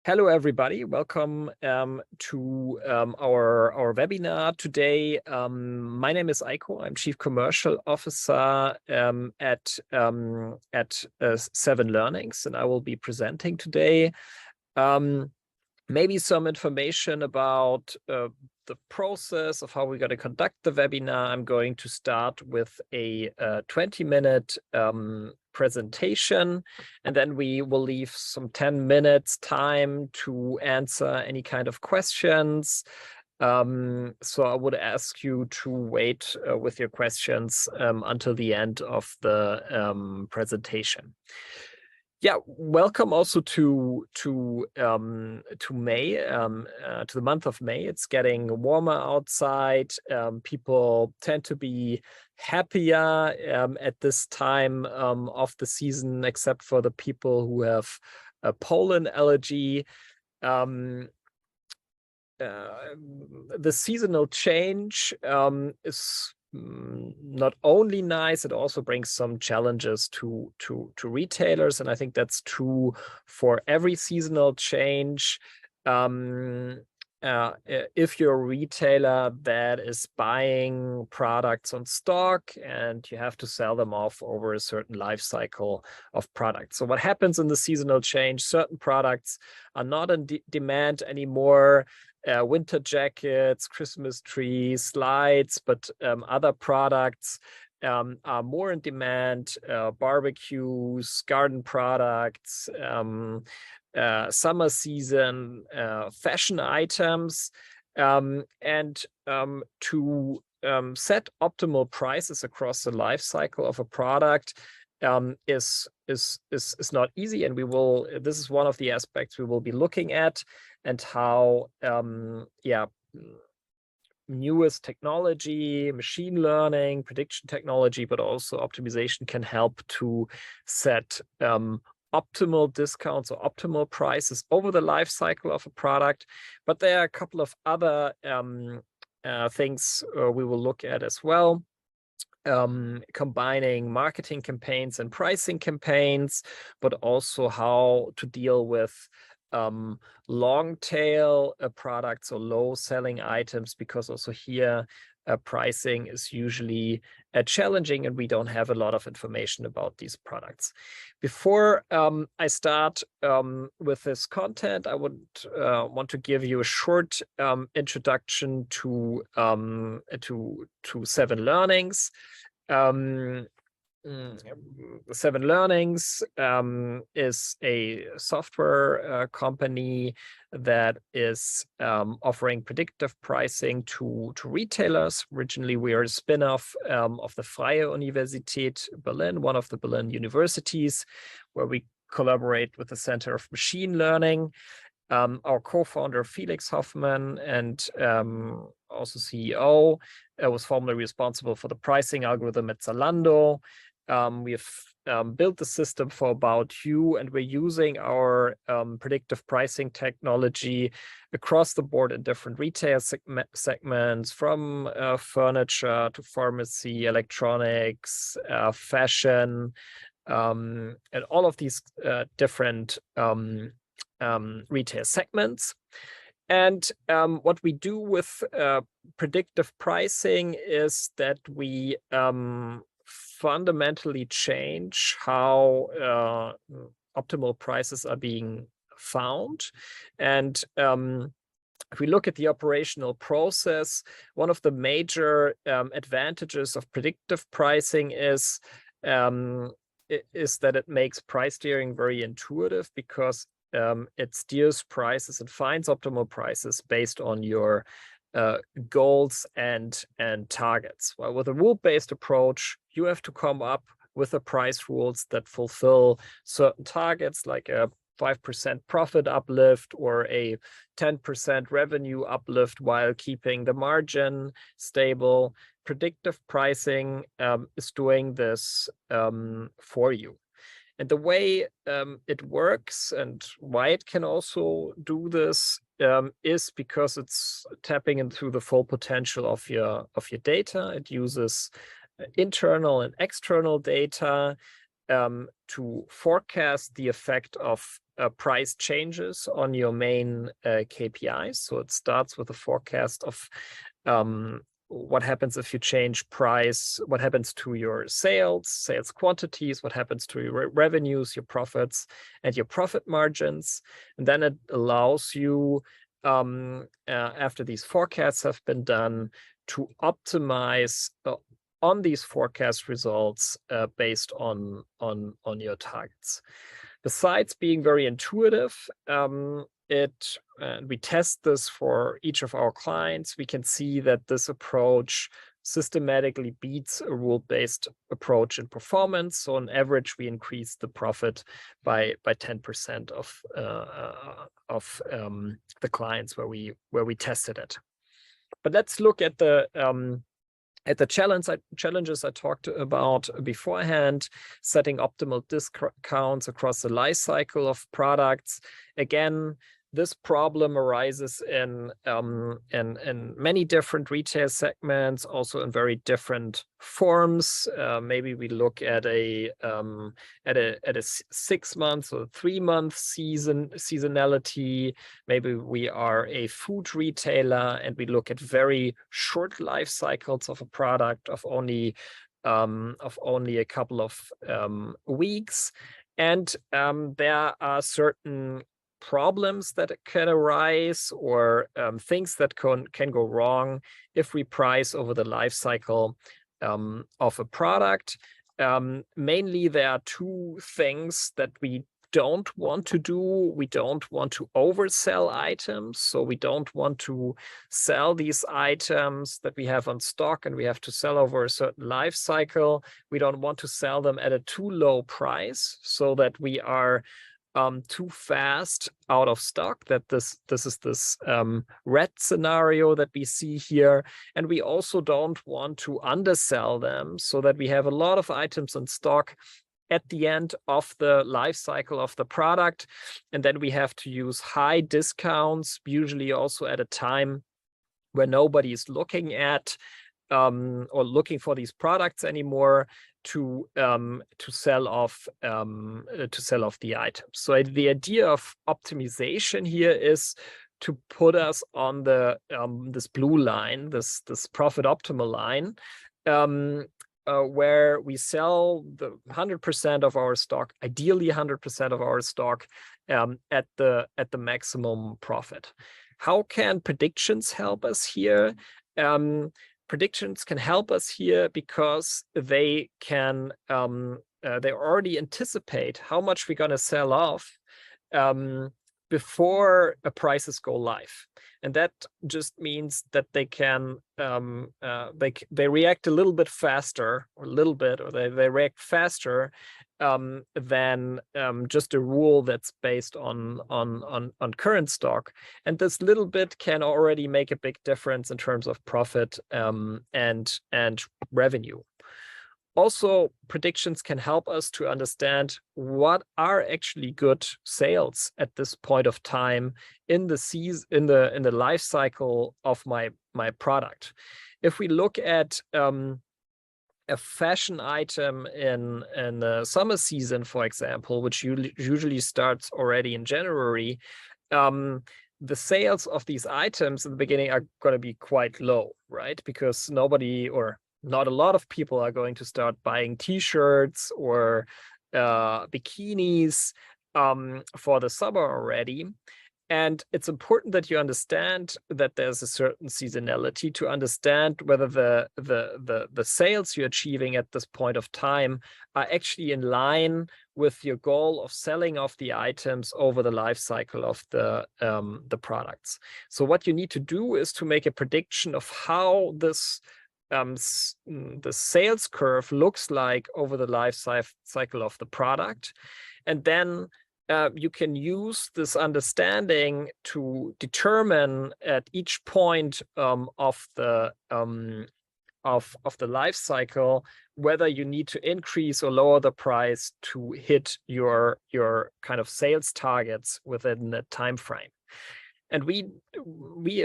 Hello, everybody. Welcome to our webinar today. My name is Eiko. I'm Chief Commercial Officer at 7Learnings, and I will be presenting today. Maybe some information about the process of how we're going to conduct the webinar. I'm going to start with a 20-minute presentation, and then we will leave some 10 minutes time to answer any kind of questions. So I would ask you to wait with your questions until the end of the presentation. Yeah, welcome also to May, to the month of May. It's getting warmer outside. People tend to be happier at this time of the season, except for the people who have a pollen allergy. The seasonal change is not only nice, it also brings some challenges to retailers, and I think that's true for every seasonal change. If you're a retailer that is buying products on stock and you have to sell them off over a certain life cycle of products. So what happens in the seasonal change, certain products are not in demand anymore. Winter jackets, Christmas trees, lights, but other products are more in demand, barbecues, garden products, summer season, fashion items, and to set optimal prices across the life cycle of a product is not easy, and this is one of the aspects we will be looking at, and how newest technology, machine learning, prediction technology, but also optimization can help to set optimal discounts or optimal prices over the life cycle of a product. But there are a couple of other things we will look at as well. Combining marketing campaigns and pricing campaigns, but also how to deal with long tail products or low selling items, because also here pricing is usually challenging and we don't have a lot of information about these products. Before I start with this content, I would want to give you a short introduction to 7Learnings. 7Learnings is a software company that is offering predictive pricing to retailers. Originally, we are a spin-off of the Freie Universität Berlin, one of the Berlin universities, where we collaborate with the Center of Machine Learning. Our co-founder, Felix Hoffmann, and also CEO, was formerly responsible for the pricing algorithm at Zalando. We have built the system for About You, and we're using our predictive pricing technology across the board in different retail segments, from furniture to pharmacy, electronics, fashion, and all of these different retail segments. And what we do with predictive pricing is that we fundamentally change how optimal prices are being found. And if we look at the operational process, one of the major advantages of predictive pricing is that it makes price steering very intuitive, because it steers prices and finds optimal prices based on your goals and targets. Well, with a rule-based approach, you have to come up with the price rules that fulfill certain targets, like a 5% profit uplift or a 10% revenue uplift, while keeping the margin stable. Predictive pricing is doing this for you. And the way it works and why it can also do this is because it's tapping into the full potential of your data. It uses internal and external data. to forecast the effect of price changes on your main KPIs. So it starts with a forecast of what happens if you change price, what happens to your sales quantities, what happens to your revenues, your profits, and your profit margins. And then it allows you, after these forecasts have been done, to optimize on these forecast results based on your targets. Besides being very intuitive, we test this for each of our clients. We can see that this approach systematically beats a rule-based approach in performance. So on average, we increase the profit by 10% of the clients where we tested it. But let's look at the challenges I talked about beforehand, setting optimal discounts across the life cycle of products. Again, this problem arises in many different retail segments, also in very different forms. Maybe we look at a 6 month or 3 month seasonality. Maybe we are a food retailer and we look at very short life cycles of a product of only a couple of weeks. And there are certain problems that can arise, or things that can go wrong if we price over the life cycle of a product. Mainly, there are two things that we don't want to do. We don't want to oversell items. So we don't want to sell these items that we have on stock and we have to sell over a certain life cycle. We don't want to sell them at a too low price so that we are too fast out of stock, that this is this red scenario that we see here. And we also don't want to undersell them so that we have a lot of items in stock at the end of the life cycle of the product. And then we have to use high discounts, usually also at a time where nobody is looking at or looking for these products anymore, to sell off the items. So the idea of optimization here is to put us on the this blue line, this profit optimal line, where we sell the 100% of our stock, ideally 100% of our stock, at the maximum profit. How can predictions help us here? Predictions can help us here because they can they already anticipate how much we're going to sell off before prices go live, and that just means that they can they react a little bit faster, or they react faster than just a rule that's based on current stock. And this little bit can already make a big difference in terms of profit and revenue. Also, predictions can help us to understand what are actually good sales at this point of time in the season, in the life cycle of my product. If we look at a fashion item in the summer season, for example, which usually starts already in January, the sales of these items in the beginning are going to be quite low, right? Because nobody, or not a lot of people, are going to start buying t-shirts or bikinis for the summer already. And it's important that you understand that there's a certain seasonality to understand whether the sales you're achieving at this point of time are actually in line with your goal of selling off the items over the life cycle of the products. So what you need to do is to make a prediction of how this the sales curve looks like over the life cycle of the product, and then you can use this understanding to determine at each point of the life cycle whether you need to increase or lower the price to hit your kind of sales targets within that time frame. And we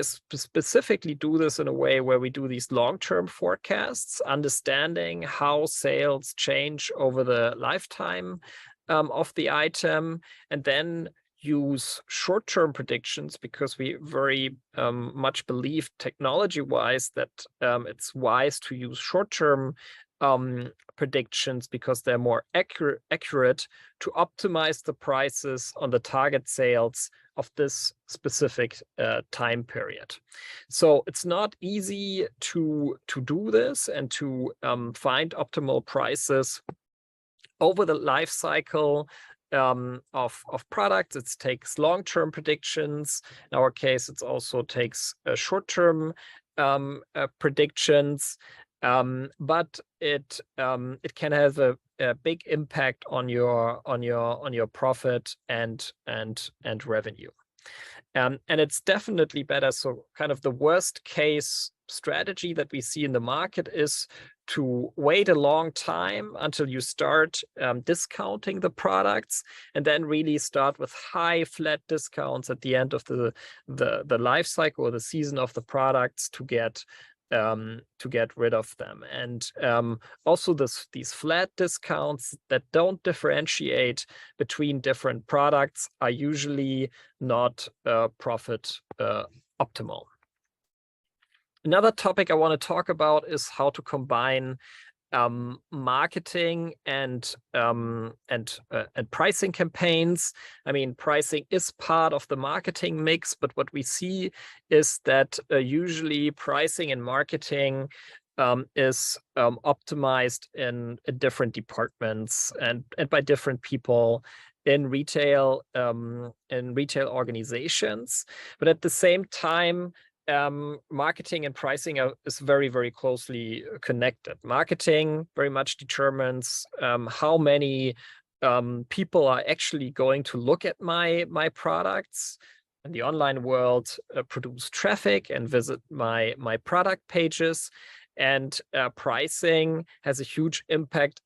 specifically do this in a way where we do these long-term forecasts, understanding how sales change over the lifetime of the item, and then use short-term predictions, because we very much believe technology-wise that it's wise to use short-term predictions, because they're more accurate to optimize the prices on the target sales of this specific time period. So it's not easy to do this and to find optimal prices over the life cycle of products. It takes long-term predictions. In our case, it also takes short-term predictions, but it can have a big impact on your profit and revenue. And it's definitely better. So kind of the worst case strategy that we see in the market is to wait a long time until you start discounting the products, and then really start with high flat discounts at the end of the life cycle or the season of the products to get rid of them. And also these flat discounts that don't differentiate between different products are usually not profit optimal. Another topic I want to talk about is how to combine marketing and pricing campaigns. I mean, pricing is part of the marketing mix, but what we see is that usually pricing and marketing is optimized in different departments and by different people in retail organizations. But at the same time, marketing and pricing is very, very closely connected. Marketing very much determines how many people are actually going to look at my products in the online world, produce traffic and visit my product pages. And pricing has a huge impact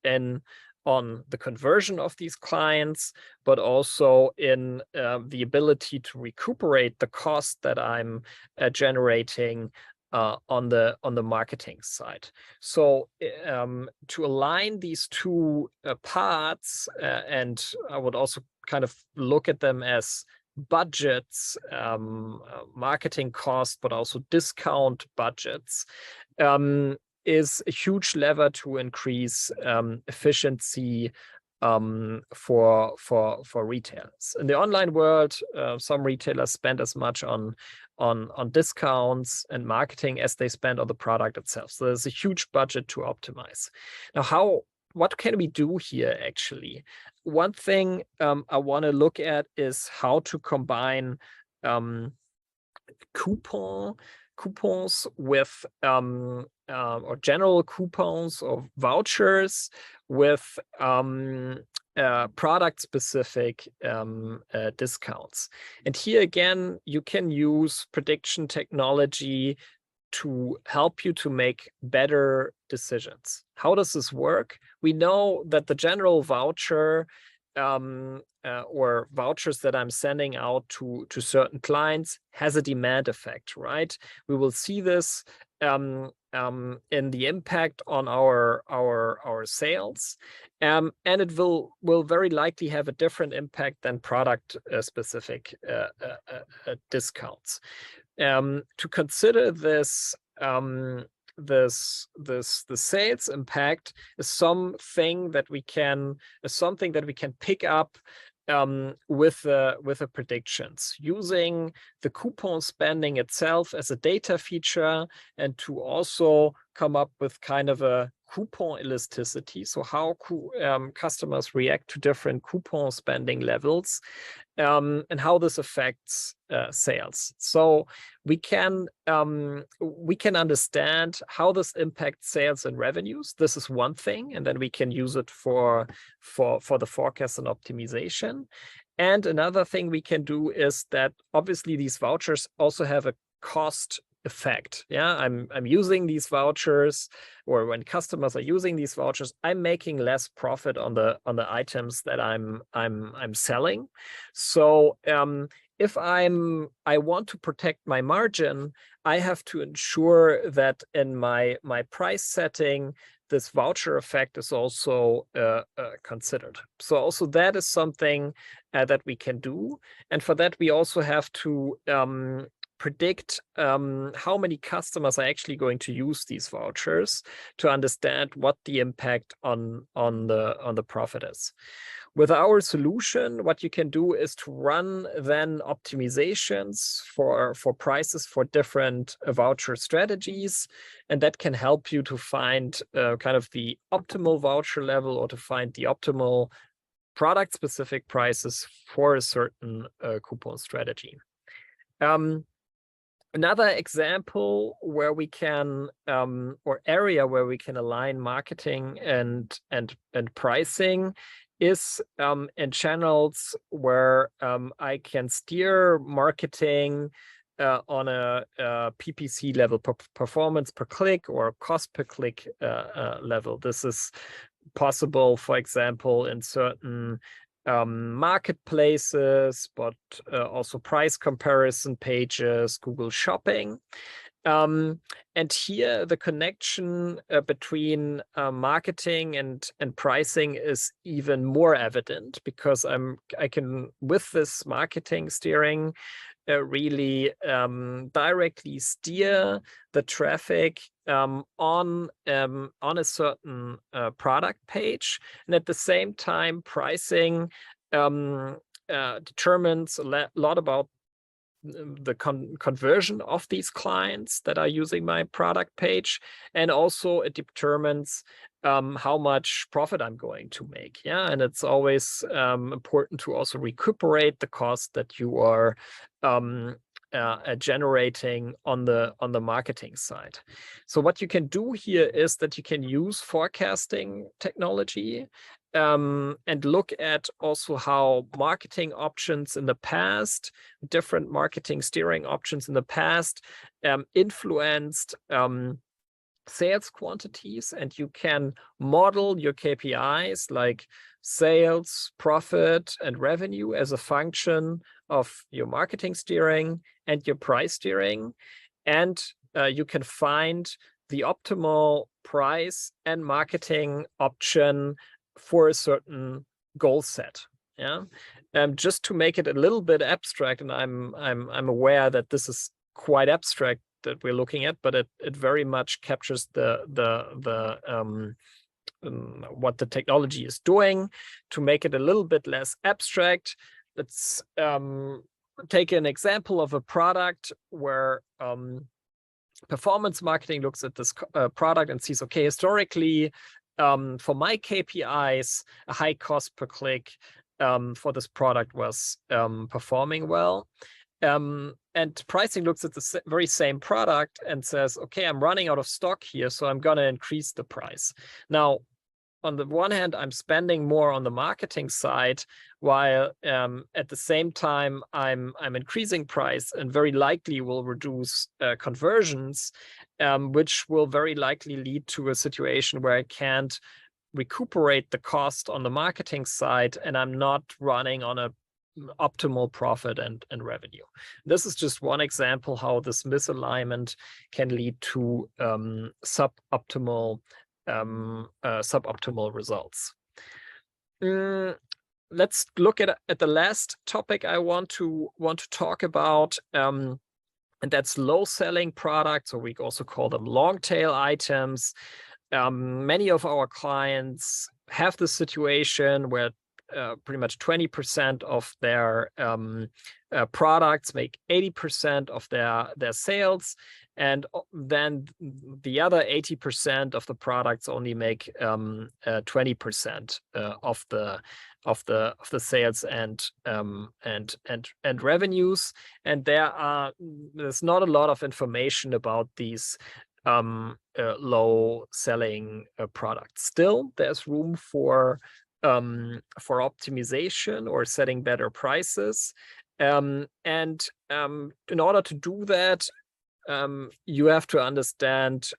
on the conversion of these clients, but also in the ability to recuperate the cost that I'm generating on the marketing side. So to align these two parts, and I would also kind of look at them as budgets, marketing costs, but also discount budgets, is a huge lever to increase efficiency for retailers. In the online world, some retailers spend as much on discounts and marketing as they spend on the product itself. So there's a huge budget to optimize. Now, what can we do here actually? One thing I want to look at is how to combine coupons with or general coupons or vouchers with product specific discounts. And here again, you can use prediction technology to help you to make better decisions. How does this work? We know that the general voucher or vouchers that I'm sending out to certain clients has a demand effect, right? We will see this in the impact on our sales, and it will very likely have a different impact than product specific discounts. To consider this, the sales impact is something that we can pick up with the predictions, using the coupon spending itself as a data feature, and to also come up with kind of a coupon elasticity, so how customers react to different coupon spending levels, and how this affects sales. So we can understand how this impacts sales and revenues. This is one thing, and then we can use it for the forecast and optimization. And another thing we can do is that obviously these vouchers also have a cost effect. Yeah, I'm using these vouchers, or when customers are using these vouchers, I'm making less profit on the items that I'm selling. So if I want to protect my margin, I have to ensure that in my price setting, this voucher effect is also considered. So also that is something that we can do. And for that, we also have to predict how many customers are actually going to use these vouchers to understand what the impact on the profit is. With our solution, what you can do is to run then optimizations for prices for different voucher strategies, and that can help you to find kind of the optimal voucher level, or to find the optimal product-specific prices for a certain coupon strategy. Another example where we can, or area where we can align marketing and pricing is in channels where I can steer marketing on a PPC level, performance per click, or cost per click level. This is possible, for example, in certain marketplaces, but also price comparison pages, Google Shopping. And here the connection between marketing and pricing is even more evident, because I can, with this marketing steering, really directly steer the traffic on a certain product page, and at the same time pricing determines a lot about the conversion of these clients that are using my product page, and also it determines how much profit I'm going to make. Yeah, and it's always important to also recuperate the cost that you are generating on the marketing side. So what you can do here is that you can use forecasting technology and look at also how marketing options in the past, different marketing steering options in the past, influenced sales quantities, and you can model your KPIs like sales, profit, and revenue as a function of your marketing steering and your price steering. And you can find the optimal price and marketing option for a certain goal set. Yeah, just to make it a little bit abstract, and I'm aware that this is quite abstract that we're looking at, but it very much captures what the technology is doing. To make it a little bit less abstract, let's take an example of a product where performance marketing looks at this product and sees, okay, historically, for my KPIs, a high cost per click for this product was performing well. And pricing looks at the very same product and says, okay, I'm running out of stock here, so I'm going to increase the price. Now, on the one hand, I'm spending more on the marketing side, while at the same time, I'm increasing price, and very likely will reduce conversions, which will very likely lead to a situation where I can't recuperate the cost on the marketing side, and I'm not running on a optimal profit and revenue. This is just one example how this misalignment can lead to suboptimal results. Let's look at the last topic I want to talk about, and that's low selling products, or we also call them long tail items. Many of our clients have this situation where pretty much 20% of their products make 80% of their sales, and then the other 80% of the products only make 20% of the sales and revenues. And there's not a lot of information about these low selling products. Still, there's room for optimization or setting better prices. And in order to do that, you have to understand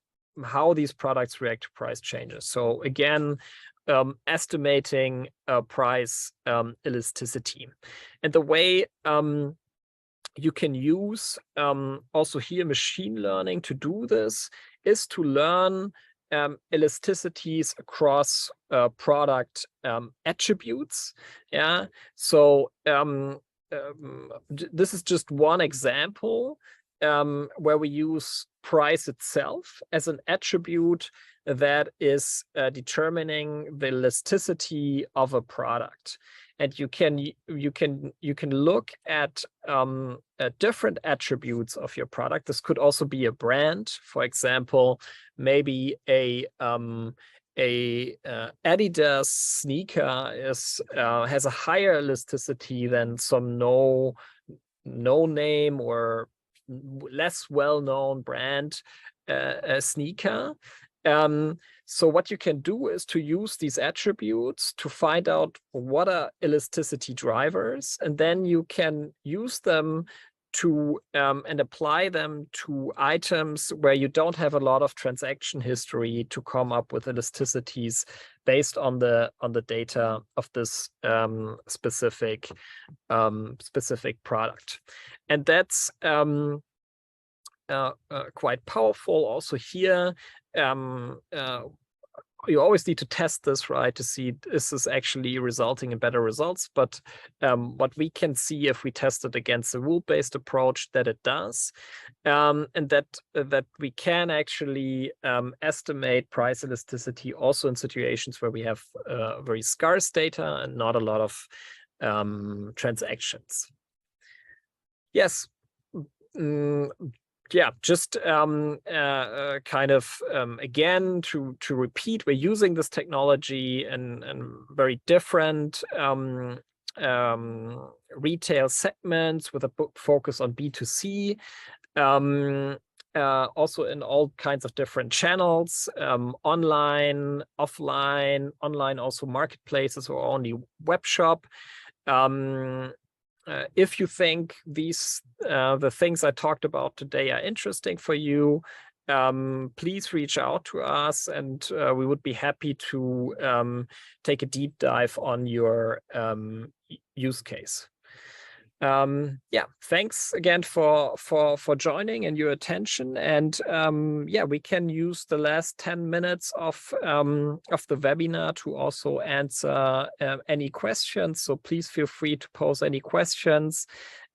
how these products react to price changes. So again, estimating price elasticity. And the way you can use also here machine learning to do this, is to learn elasticities across product attributes. Yeah, so this is just one example where we use price itself as an attribute that is determining the elasticity of a product. And you can look at different attributes of your product. This could also be a brand, for example, maybe a Adidas sneaker has a higher elasticity than some no name or less well-known brand sneaker. So what you can do is to use these attributes to find out what are elasticity drivers, and then you can use them to and apply them to items where you don't have a lot of transaction history to come up with elasticities based on the data of this specific product. And that's quite powerful. Also here, you always need to test this, right, to see is this actually resulting in better results. But what we can see if we test it against a rule-based approach, that it does, and that we can actually estimate price elasticity also in situations where we have very scarce data and not a lot of transactions. Yes. Yeah, just kind of again to repeat, we're using this technology in very different retail segments with a focus on B2C, also in all kinds of different channels, online, offline, online also marketplaces or only web shop. If you think these the things I talked about today are interesting for you, please reach out to us, and we would be happy to take a deep dive on your use case. Yeah, thanks again for joining and your attention. And yeah, we can use the last 10 minutes of the webinar to also answer any questions. So please feel free to pose any questions,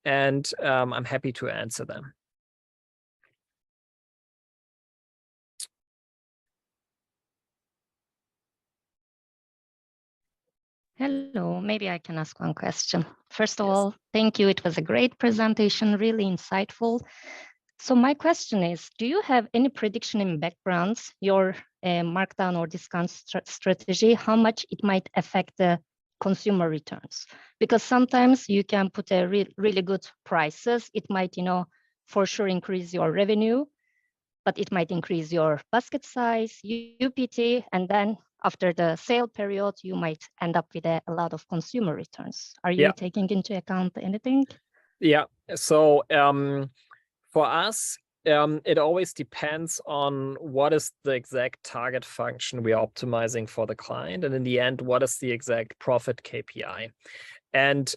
and I'm happy to answer them. Hello, maybe I can ask one question. First of all, thank you. It was a great presentation, really insightful. So my question is, do you have any prediction in backgrounds, your markdown or discount strategy, how much it might affect the consumer returns? Because sometimes you can put a really good prices. It might, for sure increase your revenue, but it might increase your basket size, UPT, and then after the sale period, you might end up with a lot of consumer returns. Are you taking into account anything? Yeah, so for us, it always depends on what is the exact target function we are optimizing for the client, and in the end, what is the exact profit KPI. And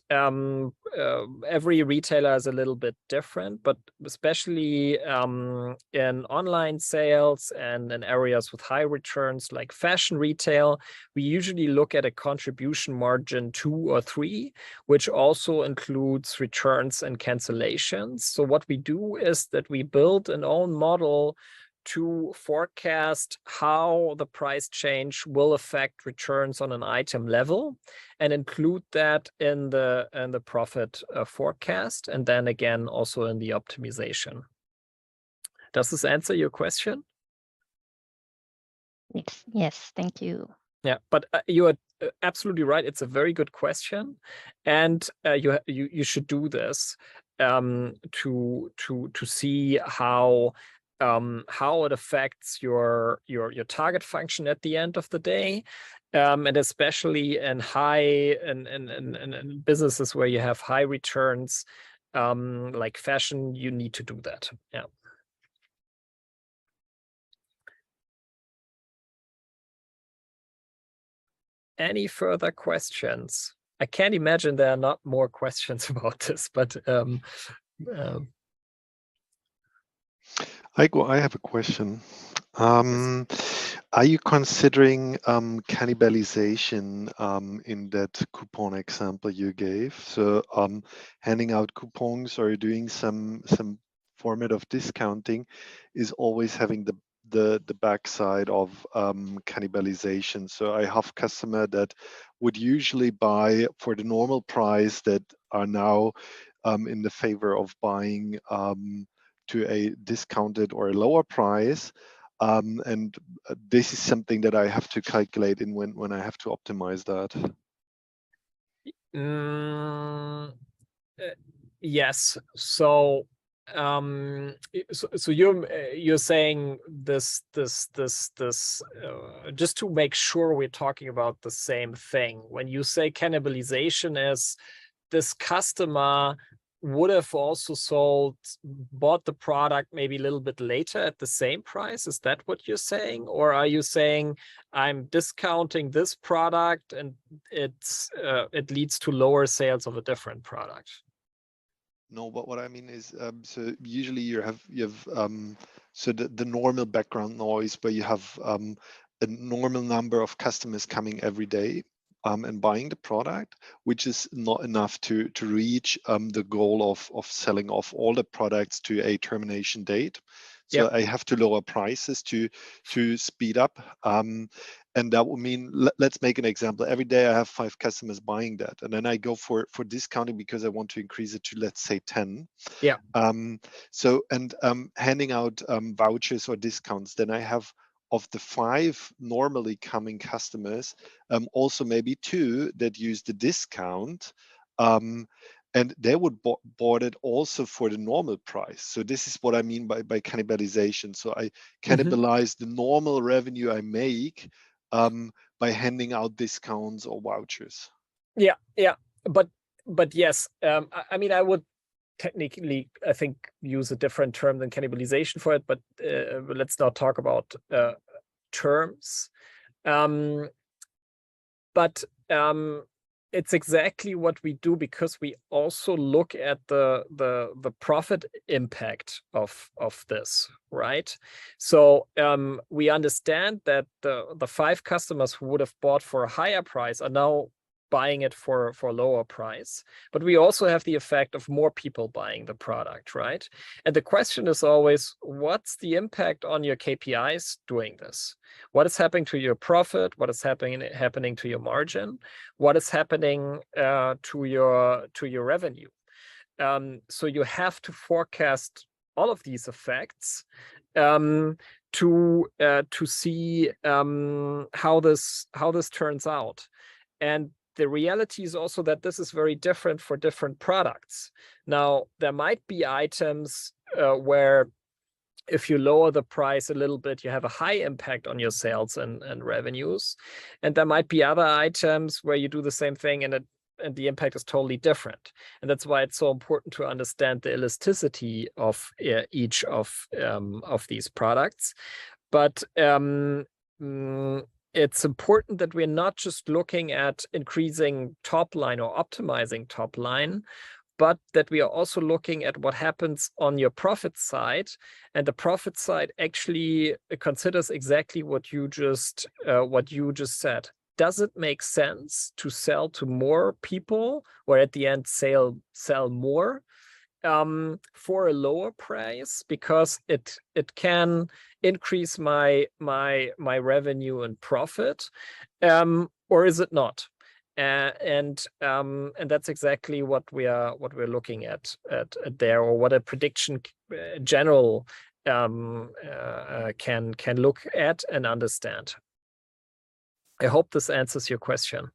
every retailer is a little bit different, but especially in online sales and in areas with high returns like fashion retail, we usually look at a contribution margin 2 or 3, which also includes returns and cancellations. So what we do is that we build an own model to forecast how the price change will affect returns on an item level, and include that in the profit forecast, and then again also in the optimization. Does this answer your question? Yes, thank you. Yeah, but you are absolutely right. It's a very good question, and you should do this to see how it affects your target function at the end of the day, and especially in in businesses where you have high returns, like fashion, you need to do that. Yeah. Any further questions? I can't imagine there are not more questions about this, but Heiko, I have a question. Are you considering cannibalization in that coupon example you gave? So handing out coupons or doing some format of discounting is always having the backside of cannibalization. So I have customer that would usually buy for the normal price that are now in the favor of buying to a discounted or a lower price. And this is something that I have to calculate in when I have to optimize that. Yes. So so you're saying this just to make sure we're talking about the same thing. When you say cannibalization, is this customer would have also bought the product maybe a little bit later at the same price? Is that what you're saying? Or are you saying I'm discounting this product and it leads to lower sales of a different product? No, but what I mean is, so usually you have so the normal background noise where you have a normal number of customers coming every day and buying the product, which is not enough to reach the goal of selling off all the products to a termination date. So I have to lower prices to speed up. And that would mean, let's make an example. Every day I have 5 customers buying that, and then I go for discounting because I want to increase it to, let's say, 10. Yeah. So handing out vouchers or discounts, then I have, of the 5 normally coming customers, also maybe 2 that use the discount, and they would bought it also for the normal price. So this is what I mean by cannibalization. So I cannibalize the normal revenue I make by handing out discounts or vouchers. Yeah, but yes, I mean, I would technically, I think, use a different term than cannibalization for it, but let's not talk about terms. But it's exactly what we do, because we also look at the profit impact of this, right? So we understand that the 5 customers who would have bought for a higher price are now buying it for a lower price, but we also have the effect of more people buying the product, right? And the question is always, what's the impact on your KPIs doing this? What is happening to your profit? What is happening to your margin? What is happening to your revenue? So you have to forecast all of these effects to see how this turns out. And the reality is also that this is very different for different products. Now, there might be items where if you lower the price a little bit, you have a high impact on your sales and revenues. And there might be other items where you do the same thing and the impact is totally different. And that's why it's so important to understand the elasticity of each of these products. But it's important that we're not just looking at increasing top line or optimizing top line, but that we are also looking at what happens on your profit side. And the profit side actually considers exactly what you just said. Does it make sense to sell to more people, or at the end sell more for a lower price, because it can increase my revenue and profit, or is it not? And that's exactly what we're looking at there, or what a prediction general can look at and understand. I hope this answers your question.